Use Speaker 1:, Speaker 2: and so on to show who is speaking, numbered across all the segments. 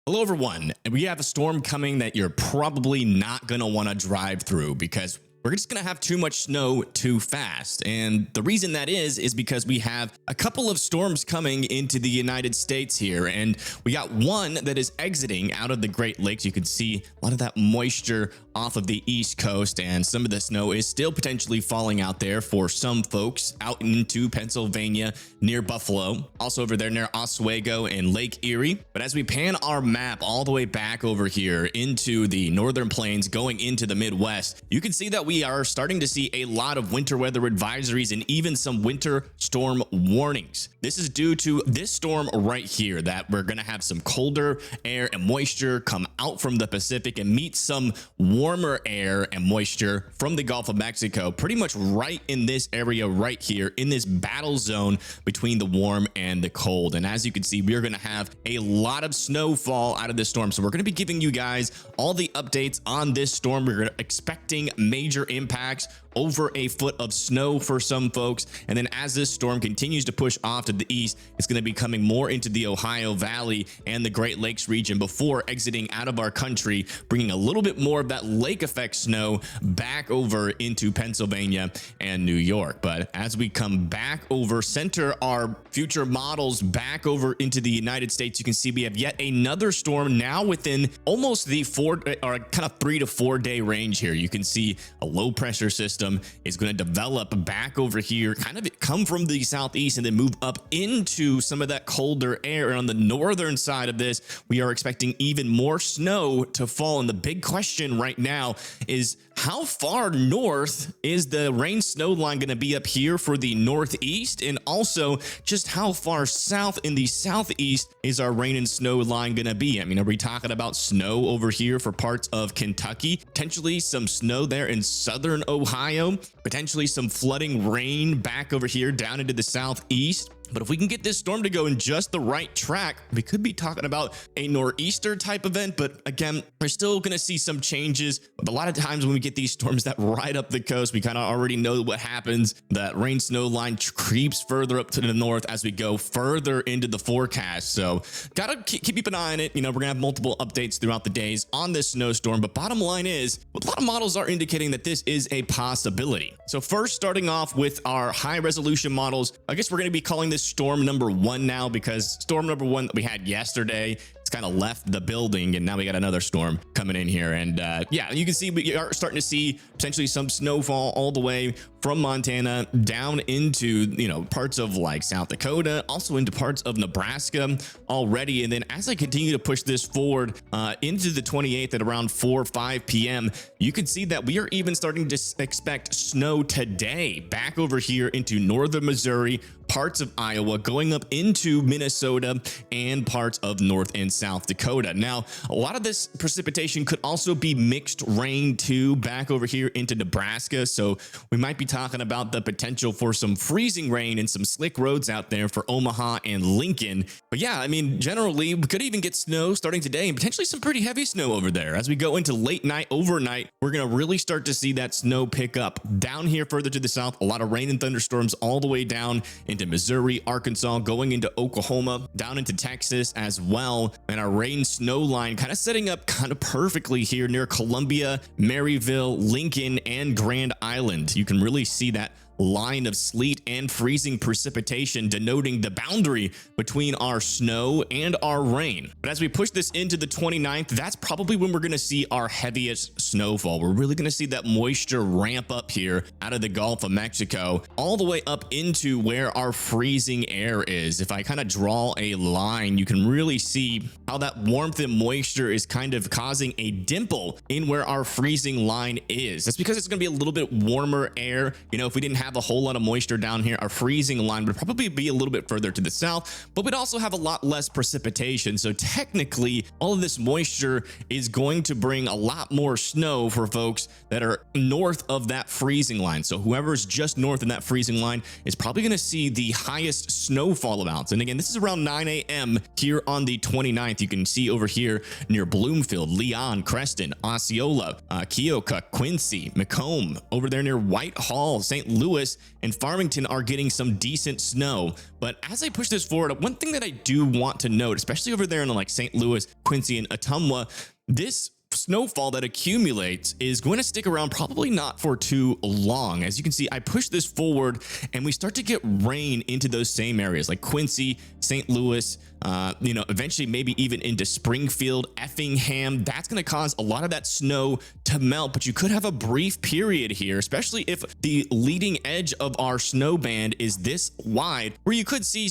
Speaker 1: Hello, everyone. And we have a storm coming that you're probably not going to want to drive through because we're just going to have too much snow too fast. And the reason that is because we have a couple of storms coming into the United States here. And we got one that is exiting out of the Great Lakes. You can see a lot of that moisture off of the East Coast, and some of the snow is still potentially falling out there for some folks out into Pennsylvania near Buffalo, also over there near Oswego and Lake Erie. But as we pan our map all the way back over here into the northern plains going into the Midwest, you can see that we are starting to see a lot of winter weather advisories and even some winter storm warnings. This is due to this storm right here, that we're going to have some colder air and moisture come out from the Pacific and meet some warmer air and moisture from the Gulf of Mexico, pretty much right in this area right here in this battle zone between the warm and the cold. And as you can see, we're going to have a lot of snowfall out of this storm. So we're going to be giving you guys all the updates on this storm. We're expecting major impacts, over a foot of snow for some folks. And then as this storm continues to push off to the east, it's going to be coming more into the Ohio Valley and the Great Lakes region before exiting out of our country, bringing a little bit more of that lake effect snow back over into Pennsylvania and New York. But as we come back over, center our future models back over into the United States, you can see we have yet another storm now within almost the 3 to 4 day range here. You can see a low pressure system is going to develop back over here, kind of come from the southeast and then move up into some of that colder air. And on the northern side of this, we are expecting even more snow to fall. And the big question right now is, how far north is the rain snow line going to be up here for the northeast? And also just how far south in the southeast is our rain and snow line going to be? I mean, are we talking about snow over here for parts of Kentucky, potentially some snow there in southern Ohio, potentially some flooding rain back over here down into the southeast? But if we can get this storm to go in just the right track, we could be talking about a nor'easter type event. But again, we're still going to see some changes. But a lot of times when we get these storms that ride up the coast, we kind of already know what happens. That rain snow line creeps further up to the north as we go further into the forecast. So gotta keep an eye on it. You know, we're gonna have multiple updates throughout the days on this snowstorm. But bottom line is, a lot of models are indicating that this is a possibility. So first, starting off with our high resolution models, I guess we're going to be calling this storm number 1 now, because storm number 1 that we had yesterday, it's kind of left the building, and now we got another storm coming in here. And yeah, you can see we are starting to see potentially some snowfall all the way from Montana down into, you know, parts of like South Dakota, also into parts of Nebraska already. And then as I continue to push this forward into the 28th at around 4 or 5 p.m., you can see that we are even starting to expect snow today back over here into northern Missouri, parts of Iowa, going up into Minnesota, and parts of North and South Dakota. Now, a lot of this precipitation could also be mixed rain too back over here into Nebraska. So we might be talking about the potential for some freezing rain and some slick roads out there for Omaha and Lincoln. But yeah, I mean, generally, we could even get snow starting today and potentially some pretty heavy snow over there. As we go into late night, overnight, we're going to really start to see that snow pick up. Down here further to the south, a lot of rain and thunderstorms all the way down into Missouri, Arkansas, going into Oklahoma, down into Texas as well. And our rain snow line kind of setting up kind of perfectly here near Columbia, Maryville, Lincoln, and Grand Island. You can really see that line of sleet and freezing precipitation denoting the boundary between our snow and our rain. But as we push this into the 29th, that's probably when we're going to see our heaviest snowfall. We're really going to see that moisture ramp up here out of the Gulf of Mexico all the way up into where our freezing air is. If I kind of draw a line, you can really see how that warmth and moisture is kind of causing a dimple in where our freezing line is. That's because it's going to be a little bit warmer air. You know, if we didn't have a whole lot of moisture down here, our freezing line would probably be a little bit further to the south, but we'd also have a lot less precipitation. So technically, all of this moisture is going to bring a lot more snow for folks that are north of that freezing line. So whoever's just north of that freezing line is probably going to see the highest snowfall amounts. And again, this is around 9 a.m. here on the 29th. You can see over here near Bloomfield, Leon, Creston, Osceola, Keokuk, Quincy, Macomb, over there near Whitehall, St. Louis, Louis and Farmington are getting some decent snow. But as I push this forward, one thing that I do want to note, especially over there in like St. Louis, Quincy, and Ottumwa, this snowfall that accumulates is going to stick around probably not for too long. As you can see, I push this forward and we start to get rain into those same areas like Quincy, St. Louis, eventually maybe even into Springfield, Effingham. That's going to cause a lot of that snow to melt, but you could have a brief period here, especially if the leading edge of our snow band is this wide, where you could see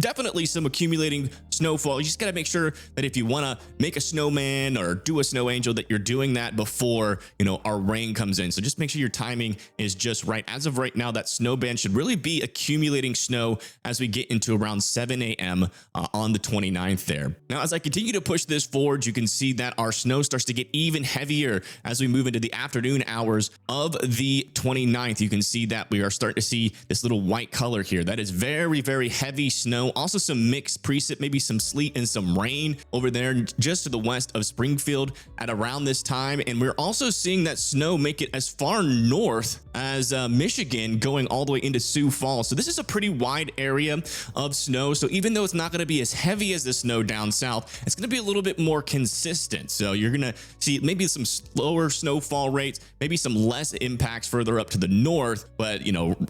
Speaker 1: definitely some accumulating snowfall. You just got to make sure that if you want to make a snowman or do a snow angel, that you're doing that before, our rain comes in. So just make sure your timing is just right. As of right now, that snow band should really be accumulating snow as we get into around 7 a.m. On the 29th there. Now, as I continue to push this forward, you can see that our snow starts to get even heavier as we move into the afternoon hours of the 29th. You can see that we are starting to see this little white color here. That is very, very heavy snow. Also some mixed precip, maybe some sleet and some rain over there just to the west of Springfield at around this time. And we're also seeing that snow make it as far north as Michigan, going all the way into Sioux Falls. So this is a pretty wide area of snow. So even though it's not going to be as heavy as the snow down south, it's going to be a little bit more consistent. So you're going to see maybe some slower snowfall rates, maybe some less impacts further up to the north, but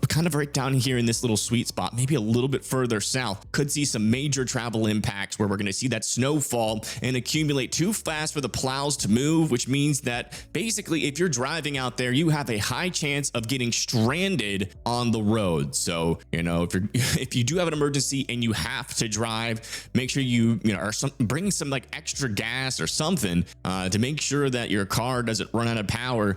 Speaker 1: kind of right down here in this little sweet spot, maybe a little bit further south, could see some major travel impacts where we're going to see that snowfall and accumulate too fast for the plows to move, which means that basically if you're driving out there, you have a high chance of getting stranded on the road. So, if you do have an emergency and you have to drive, make sure you are bringing some like extra gas or something to make sure that your car doesn't run out of power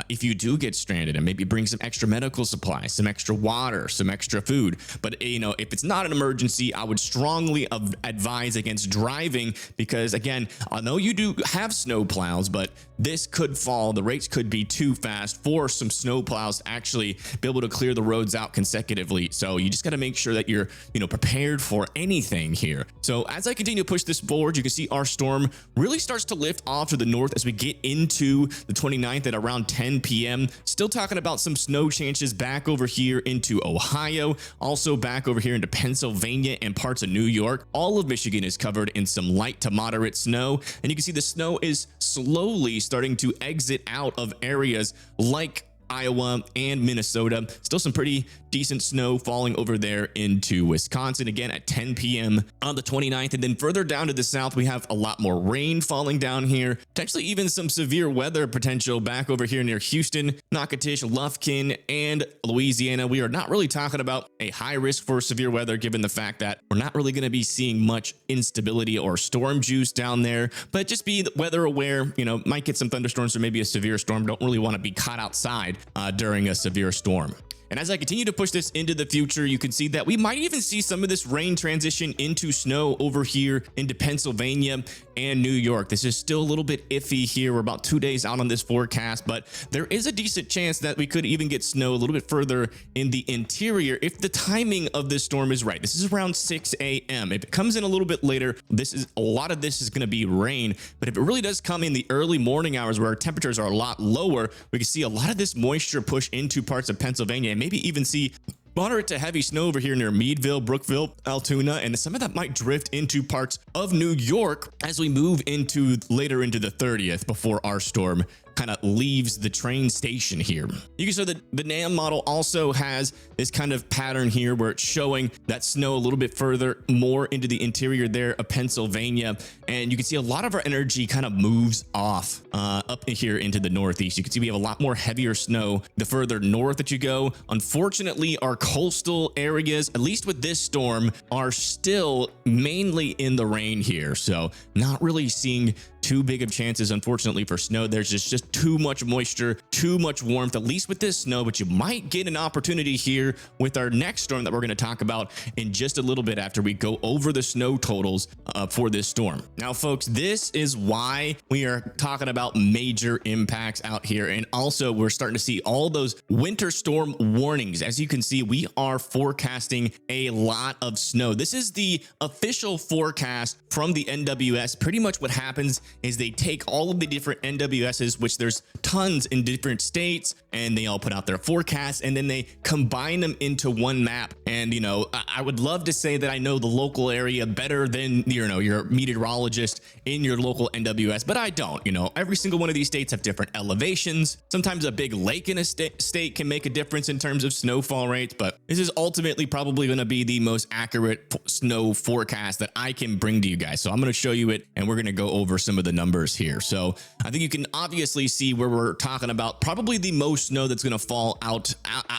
Speaker 1: if you do get stranded, and maybe bring some extra medical supplies, some extra water, some extra food. But if it's not an emergency, I would strongly advise against driving, because again, I know you do have snow plows, but this could fall. The rates could be too fast for some snow plows to actually be able to clear the roads out consecutively. So you just got to make sure that you're prepared for anything here. So as I continue to push this forward, you can see our storm really starts to lift off to the north as we get into the 29th at around 10 p.m. Still talking about some snow chances back over here into Ohio, also back over here into Pennsylvania and parts of New York. All of Michigan is covered in some light to moderate snow, and you can see the snow is slowly starting to exit out of areas like Iowa and Minnesota. Still some pretty decent snow falling over there into Wisconsin again at 10 p.m. on the 29th. And then further down to the south, we have a lot more rain falling down here, potentially even some severe weather potential back over here near Houston, Natchitoches, Lufkin, and Louisiana. We are not really talking about a high risk for severe weather, given the fact that we're not really going to be seeing much instability or storm juice down there, but just be weather aware. Might get some thunderstorms or maybe a severe storm. Don't really want to be caught outside during a severe storm. And as I continue to push this into the future, you can see that we might even see some of this rain transition into snow over here into Pennsylvania and New York. This is still a little bit iffy here. We're about 2 days out on this forecast, but there is a decent chance that we could even get snow a little bit further in the interior if the timing of this storm is right. This is around 6 a.m. If it comes in a little bit later, a lot of this is going to be rain. But if it really does come in the early morning hours where our temperatures are a lot lower, we can see a lot of this moisture push into parts of Pennsylvania, and maybe even see moderate to heavy snow over here near Meadville, Brookville, Altoona, and some of that might drift into parts of New York as we move later into the 30th before our storm kind of leaves the train station here. You can see that the NAM model also has this kind of pattern here where it's showing that snow a little bit further more into the interior there of Pennsylvania. And you can see a lot of our energy kind of moves off up here into the northeast. You can see we have a lot more heavier snow the further north that you go. Unfortunately, our coastal areas, at least with this storm, are still mainly in the rain here. So not really seeing too big of chances, unfortunately, for snow. There's just too much moisture, too much warmth, at least with this snow, but you might get an opportunity here with our next storm that we're going to talk about in just a little bit after we go over the snow totals for this storm. Now, folks, this is why we are talking about major impacts out here. And also we're starting to see all those winter storm warnings. As you can see, we are forecasting a lot of snow. This is the official forecast from the NWS. Pretty much what happens is they take all of the different NWSs, which there's tons in different states, and they all put out their forecasts, and then they combine them into one map. And, you know, I would love to say that I know the local area better than, you know, your meteorologist in your local NWS, but I don't. You know, every single one of these states have different elevations. Sometimes a big lake in a state can make a difference in terms of snowfall rates, but this is ultimately probably going to be the most accurate snow forecast that I can bring to you guys. So I'm going to show you it, and we're going to go over some of the numbers here. So I think you can obviously see where we're talking about probably the most snow that's going to fall out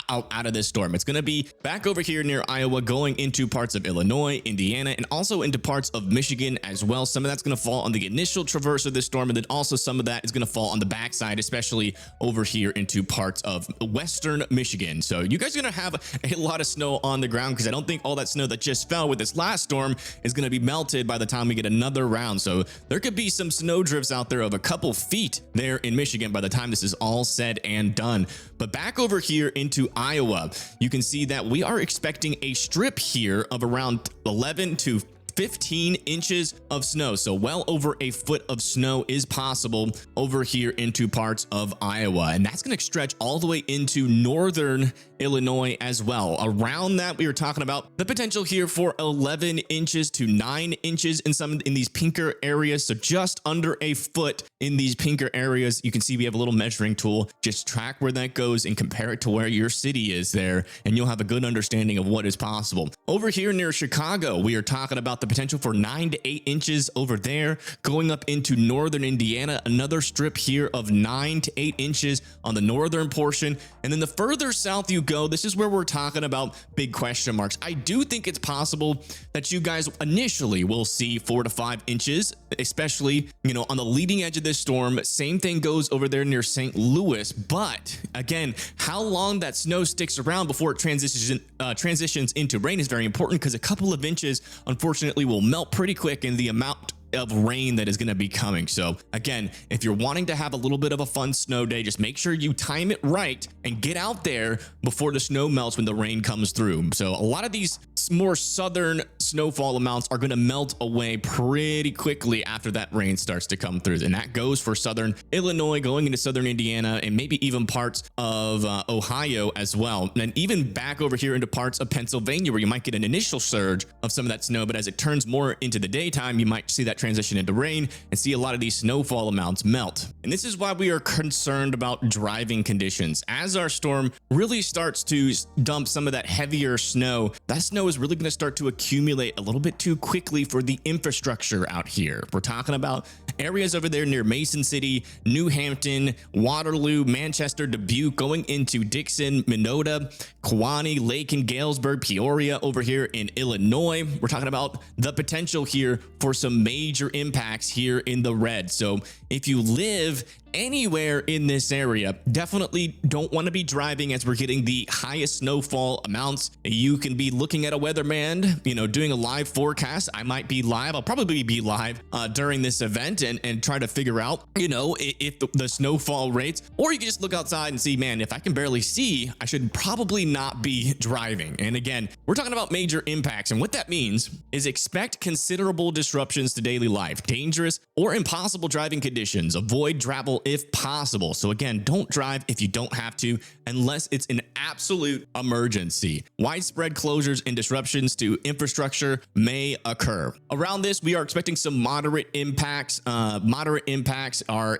Speaker 1: of this storm. It's going to be back over here near Iowa, going into parts of Illinois, Indiana, and also into parts of Michigan as well. Some of that's going to fall on the initial traverse of this storm, and then also some of that is going to fall on the backside, especially over here into parts of western Michigan. So you guys are going to have a lot of snow on the ground, because I don't think all that snow that just fell with this last storm is going to be melted by the time we get another round. So there could be some snow drifts out there of a couple feet there in Michigan by the time this is all said and done. But back over here into Iowa, you can see that we are expecting a strip here of around 11 to 15 inches of snow. So well over a foot of snow is possible over here into parts of Iowa. And that's going to stretch all the way into northern Illinois as well. Around that, we were talking about the potential here for 11 inches to 9 inches in these pinker areas. So just under a foot in these pinker areas. You can see we have a little measuring tool. Just track where that goes and compare it to where your city is there, and you'll have a good understanding of what is possible. Over here near Chicago, we are talking about the potential for 9 to 8 inches over there. Going up into northern Indiana, another strip here of 9 to 8 inches on the northern portion. And then the further south you go, this is where we're talking about big question marks. I do think it's possible that you guys initially will see 4 to 5 inches, especially, you know, on the leading edge of this storm. Same thing goes over there near St. Louis. But again, how long that snow sticks around before it transitions into rain is very important, because a couple of inches, unfortunately, will melt pretty quick in the amount of rain that is going to be coming. So again, if you're wanting to have a little bit of a fun snow day, just make sure you time it right and get out there before the snow melts when the rain comes through. So a lot of these more southern snowfall amounts are going to melt away pretty quickly after that rain starts to come through. And that goes for southern Illinois, going into southern Indiana, and maybe even parts of Ohio as well. And even back over here into parts of Pennsylvania, where you might get an initial surge of some of that snow, but as it turns more into the daytime, you might see that transition into rain and see a lot of these snowfall amounts melt. And this is why we are concerned about driving conditions. As our storm really starts to dump some of that heavier snow, that snow is really going to start to accumulate a little bit too quickly for the infrastructure out here. We're talking about areas over there near Mason City, New Hampton, Waterloo, Manchester, Dubuque, going into Dixon, Minota, Kewanee, Lake and Galesburg, Peoria over here in Illinois. We're talking about the potential here for some major impacts here in the red. So if you live anywhere in this area, definitely don't want to be driving as we're getting the highest snowfall amounts. You can be looking at a weatherman, you know, doing a live forecast. I might be live. I'll probably be live during this event and try to figure out, you know, if the snowfall rates, or you can just look outside and see, man, if I can barely see, I should probably not be driving. And again, we're talking about major impacts. And what that means is expect considerable disruptions to daily life, dangerous or impossible driving conditions. Avoid travel if possible. So again, don't drive if you don't have to, unless it's an absolute emergency. Widespread closures and disruptions to infrastructure may occur. Around this, we are expecting some moderate impacts.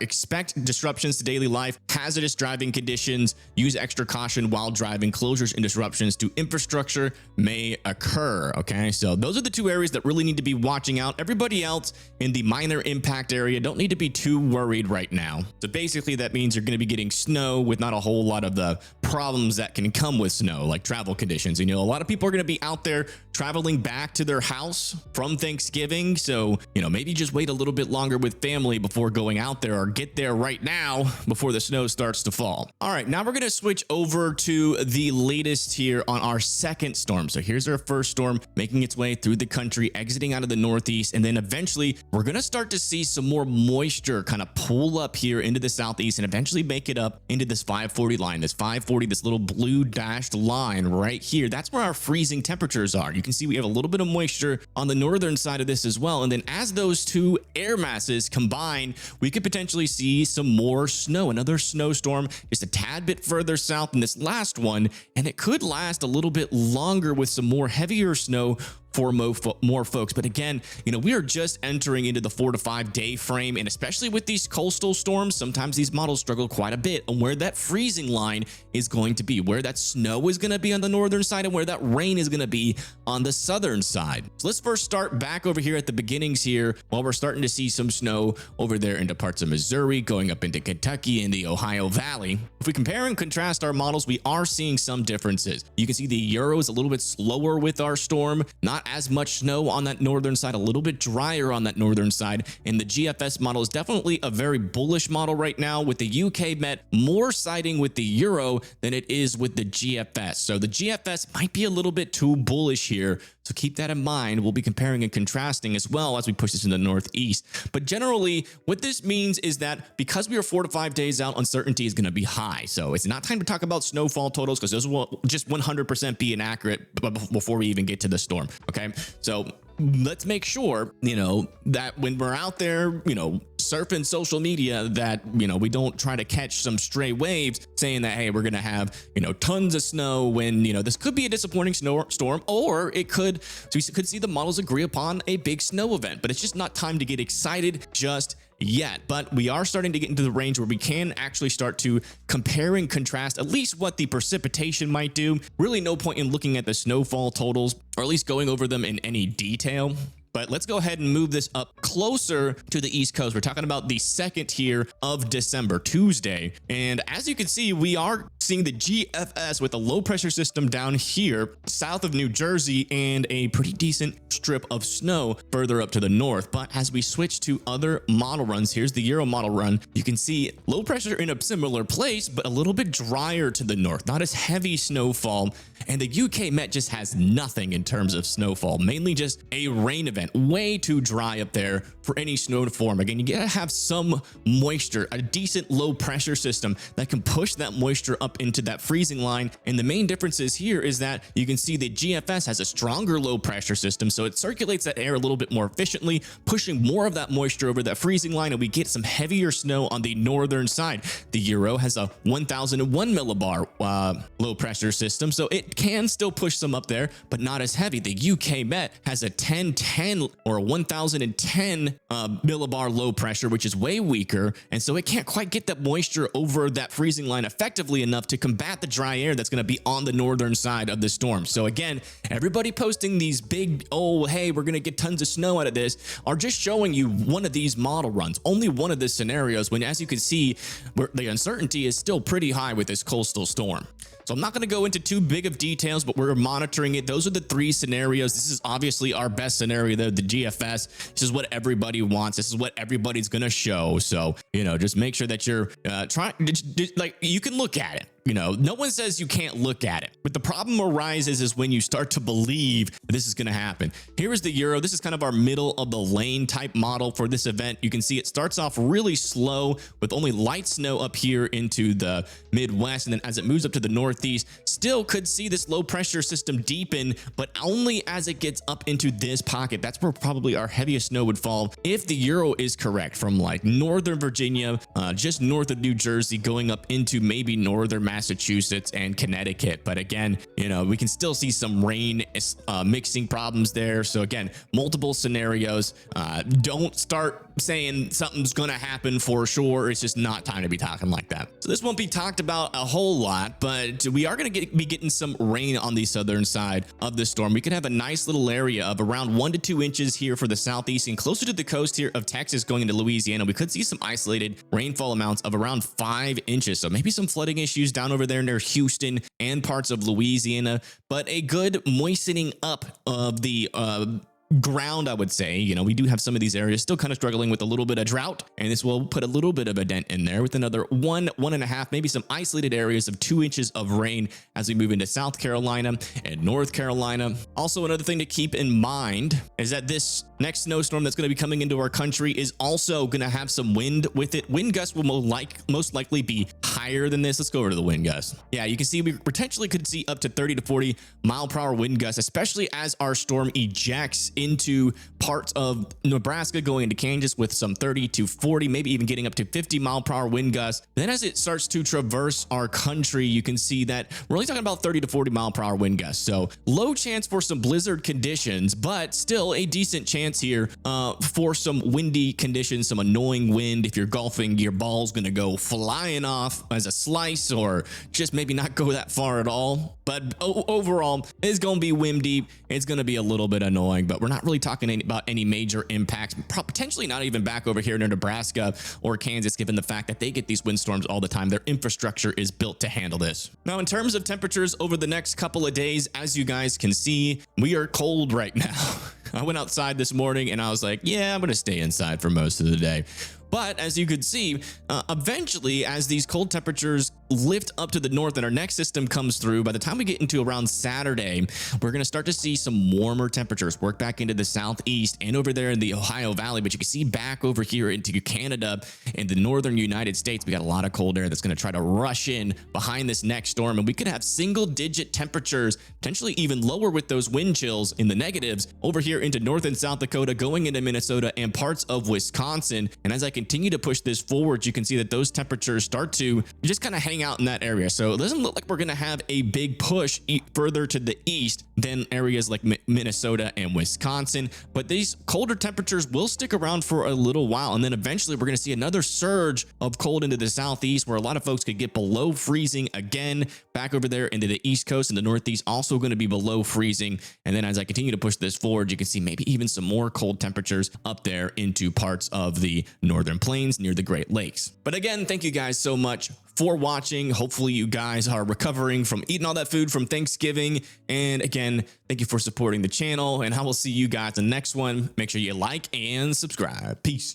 Speaker 1: Expect disruptions to daily life, hazardous driving conditions, use extra caution while driving. Closures and disruptions to infrastructure may occur. Okay, so those are the two areas that really need to be watching out. Everybody else in the minor impact area don't need to be too worried right now. So basically that means you're going to be getting snow with not a whole lot of the problems that can come with snow, like travel conditions. You know, a lot of people are going to be out there traveling back to their house from Thanksgiving. So, you know, maybe just wait a little bit longer with family before going out there, or get there right now before the snow starts to fall. All right, now we're going to switch over to the latest here on our second storm. So here's our first storm making its way through the country, exiting out of the northeast. And then eventually we're going to start to see some more moisture kind of pull up here into the southeast and eventually make it up into this 540 line. This 540, this little blue dashed line right here, that's where our freezing temperatures are. You can can see we have a little bit of moisture on the northern side of this as well. And then as those two air masses combine, we could potentially see some more snow, another snowstorm just a tad bit further south than this last one. And it could last a little bit longer with some more heavier snow for more folks. But again, we are just entering into the 4 to 5 day frame, and especially with these coastal storms, sometimes these models struggle quite a bit on where that freezing line is going to be, where that snow is going to be on the northern side and where that rain is going to be on the southern side. So let's first start back over here at the beginnings here, while we're starting to see some snow over there into parts of Missouri, going up into Kentucky and the Ohio Valley. If we compare and contrast our models, we are seeing some differences. You can see the Euro is a little bit slower with our storm, not as much snow on that northern side, a little bit drier on that northern side. And the GFS model is definitely a very bullish model right now, with the UK Met more siding with the Euro than it is with the GFS. So the GFS might be a little bit too bullish here. So keep that in mind. We'll be comparing and contrasting as well as we push this in the northeast. But generally, what this means is that because we are 4 to 5 days out, uncertainty is going to be high. So it's not time to talk about snowfall totals, because those will just 100% be inaccurate before we even get to the storm. Okay, so let's make sure, that when we're out there, surfing social media, that, we don't try to catch some stray waves saying that, hey, we're going to have, tons of snow when, this could be a disappointing storm, or it could, so we could see the models agree upon a big snow event, but it's just not time to get excited just yet. But we are starting to get into the range where we can actually start to compare and contrast at least what the precipitation might do. Really no point in looking at the snowfall totals, or at least going over them in any detail. But let's go ahead and move this up closer to the East Coast. We're talking about the 2nd here of December, Tuesday. And as you can see, we are seeing the GFS with a low pressure system down here south of New Jersey and a pretty decent strip of snow further up to the north. But as we switch to other model runs, here's the Euro model run. You can see low pressure in a similar place, but a little bit drier to the north, not as heavy snowfall. And the UK Met just has nothing in terms of snowfall, mainly just a rain event. Way too dry up there for any snow to form. Again, you gotta have some moisture, a decent low pressure system that can push that moisture up into that freezing line. And the main differences here is that you can see the GFS has a stronger low pressure system, so it circulates that air a little bit more efficiently, pushing more of that moisture over that freezing line, and we get some heavier snow on the northern side. The Euro has a 1001 millibar low pressure system, so it can still push some up there, but not as heavy. The UK Met has a 1010 or a 1010 millibar low pressure, which is way weaker, and so it can't quite get that moisture over that freezing line effectively enough to combat the dry air that's going to be on the northern side of the storm. So again, everybody posting these big, oh hey, we're going to get tons of snow out of this, are just showing you one of these model runs, only one of the scenarios, when as you can see, the uncertainty is still pretty high with this coastal storm. So I'm not going to go into too big of details, but we're monitoring it. Those are the 3 scenarios. This is obviously our best scenario, the GFS. This is what everybody wants. This is what everybody's going to show. So, just make sure that you're trying, like, you can look at it. No one says you can't look at it, but the problem arises is when you start to believe this is going to happen. Here is the Euro. This is kind of our middle of the lane type model for this event. You can see it starts off really slow with only light snow up here into the Midwest. And then as it moves up to the Northeast, still could see this low pressure system deepen, but only as it gets up into this pocket. That's where probably our heaviest snow would fall if the Euro is correct, from like Northern Virginia, just north of New Jersey, going up into maybe northern Massachusetts and Connecticut. But again, we can still see some rain mixing problems there. So again, multiple scenarios. Don't start saying something's going to happen for sure. It's just not time to be talking like that. So this won't be talked about a whole lot, but we are going to be getting some rain on the southern side of the storm. We could have a nice little area of around 1 to 2 inches here for the southeast, and closer to the coast here of Texas going into Louisiana, we could see some isolated rainfall amounts of around 5 inches. So maybe some flooding issues down over there near Houston and parts of Louisiana, but a good moistening up of the ground, I would say. You know, we do have some of these areas still kind of struggling with a little bit of drought, and this will put a little bit of a dent in there with another 1.5, maybe some isolated areas of 2 inches of rain as we move into South Carolina and North Carolina. Also, another thing to keep in mind is that this next snowstorm that's going to be coming into our country is also going to have some wind with it. Wind gusts will most likely be higher than this. Let's go over to the wind gusts. Yeah, you can see we potentially could see up to 30 to 40 mile per hour wind gusts, especially as our storm ejects into parts of Nebraska going into Kansas with some 30 to 40, maybe even getting up to 50 mile per hour wind gusts. Then as it starts to traverse our country, you can see that we're only talking about 30 to 40 mile per hour wind gusts. So low chance for some blizzard conditions, but still a decent chance here for some windy conditions, some annoying wind. If you're golfing, your ball's going to go flying off as a slice or just maybe not go that far at all. But overall, it's going to be windy. It's going to be a little bit annoying, but we're not really talking about any major impacts, potentially not even back over here in Nebraska or Kansas, given the fact that they get these windstorms all the time. Their infrastructure is built to handle this. Now, in terms of temperatures over the next couple of days, as you guys can see, we are cold right now. I went outside this morning and I was like, yeah, I'm going to stay inside for most of the day. But as you could see, eventually, as these cold temperatures lift up to the north and our next system comes through, by the time we get into around Saturday, we're going to start to see some warmer temperatures work back into the southeast and over there in the Ohio Valley. But you can see back over here into Canada and the northern United States, we got a lot of cold air that's going to try to rush in behind this next storm. And we could have single-digit temperatures, potentially even lower with those wind chills in the negatives over here into North and South Dakota, going into Minnesota and parts of Wisconsin. And as I continue to push this forward, you can see that those temperatures start to just kind of hang out in that area. So it doesn't look like we're going to have a big push further to the east than areas like Minnesota and Wisconsin. But these colder temperatures will stick around for a little while. And then eventually we're going to see another surge of cold into the southeast, where a lot of folks could get below freezing again. Back over there into the east coast and the northeast, also going to be below freezing. And then as I continue to push this forward, you can see maybe even some more cold temperatures up there into parts of the northern plains near the Great Lakes. But again, thank you guys so much for watching. Hopefully you guys are recovering from eating all that food from Thanksgiving. And again, thank you for supporting the channel, and I will see you guys in the next one. Make sure you like and subscribe. Peace.